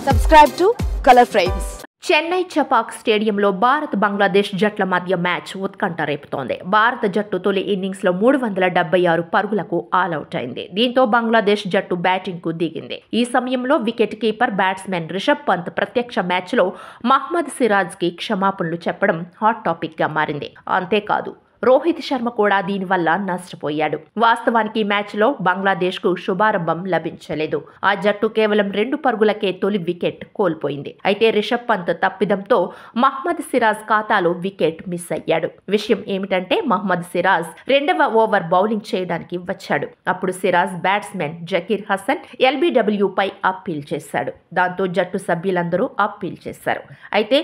Subscribe to Color Frames. Chennai Chepauk స్టేడియంలో భారత్ బంగ్లాదేశ్ జట్ల మధ్య మ్యాచ్ ఉత్కంఠ రేపుతోంది. భారత జట్టు తొలి ఇన్నింగ్స్ లో 376 పరుగులకు ఆల్అవుట్ అయింది. దీంతో బంగ్లాదేశ్ జట్టు బ్యాటింగ్ కు దిగింది. ఈ సమయంలో wicket keeper batsmen Rishabh Pant ప్రత్యక్ష మ్యాచ్ లో మహ్మద్ సిరాజ్ కి క్షమాపణలు చెప్పడం హాట్ టాపిక్ గా మారింది. అంతేకాదు రోహిత్ శర్మ కూడా దీనివల్ల నష్టపోయాడు. వాస్తవానికి ఈ మ్యాచ్ లో బంగ్లాదేశ్ కు శుభారంభం లభించలేదు. ఆ జట్టు కేవలం 2 పరుగులకే తొలి వికెట్ కోల్పోయింది. అయితే రిషబ్ పంత్ తప్పిదంతో మహ్మద్ సిరాజ్ ఖాతాలో వికెట్ మిస్ అయ్యాడు. విషయం ఏమిటంటే మహ్మద్ సిరాజ్ 2వ ఓవర్ బౌలింగ్ చేయడానికి వచ్చాడు. అప్పుడు సిరాజ్ బ్యాట్స్మెన్ జకీర్ హసన్ ఎల్బీడబ్ల్యూ పై అప్పీల్ చేశాడు. దాంతో జట్టు సభ్యులందరూ అప్పీల్ చేశారు. అయితే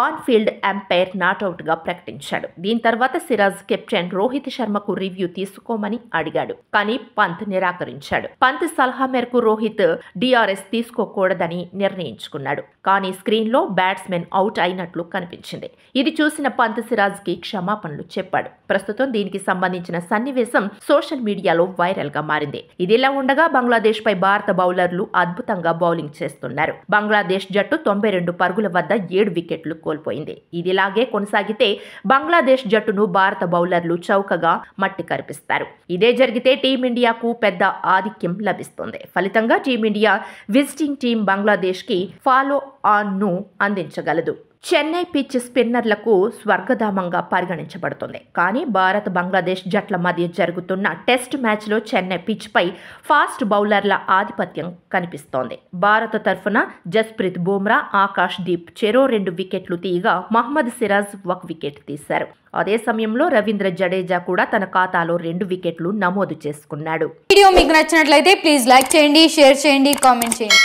ఆన్ ఫీల్డ్ అంపైర్ నాట్అవుట్ గా ప్రకటించాడు. దీని తర్వాత సిరాజ్ కెప్టెన్ రోహిత్ శర్మకు రివ్యూ తీసుకోమని అడిగాడు. కానీ పంత్ నిరాకరించాడు. పంత్ సలహా మేరకు రోహిత్ డిఆర్ఎస్ తీసుకోకూడదని నిర్ణయించుకున్నాడు. కానీ స్క్రీన్ లో బ్యాట్స్మెన్ అవుట్ అయినట్లు కనిపించింది. ఇది చూసిన పంత్ సిరాజ్ కి క్షమాపణలు చెప్పాడు. ప్రస్తుతం దీనికి సంబంధించిన సన్నివేశం సోషల్ మీడియాలో వైరల్ గా మారింది. ఇదిలా ఉండగా బంగ్లాదేశ్ పై భారత బౌలర్లు అద్భుతంగా బౌలింగ్ చేస్తున్నారు. బంగ్లాదేశ్ జట్టు 92 పరుగుల వద్ద 7 వికెట్లు కోల్పోయింది. ఇదిలాగే కొనసాగితే బంగ్లాదేశ్ జట్టును భారత బౌలర్లు చౌకగా మట్టి కరిపిస్తారు. ఇదే జరిగితే టీమిండియాకు పెద్ద ఆధిక్యం లభిస్తుంది. ఫలితంగా టీమిండియా విజిటింగ్ టీం బంగ్లాదేశ్ కి ఫాలో ఆన్ ను అందించగలదు. చెన్నై పిచ్ స్పిన్నర్లకు స్వర్గధామంగా పరిగణించబడుతుంది. కానీ భారత్ బంగ్లాదేశ్ జట్ల మధ్య జరుగుతున్న టెస్ట్ మ్యాచ్లో చెన్నై పిచ్ పై ఫాస్ట్ బౌలర్ల ఆధిపత్యం కనిపిస్తోంది. భారత తరఫున జస్ప్రీత్ బుమ్రా, ఆకాష్ దీప్ చెరో 2 వికెట్లు తీయగా మహ్మద్ సిరాజ్ 1 వికెట్ తీశారు. అదే సమయంలో రవీంద్ర జడేజా కూడా తన ఖాతాలో 2 వికెట్లు నమోదు చేసుకున్నాడు. వీడియో మీకు నచ్చినట్లయితే ప్లీజ్ లైక్ చేయండి, షేర్ చేయండి, కామెంట్ చేయండి.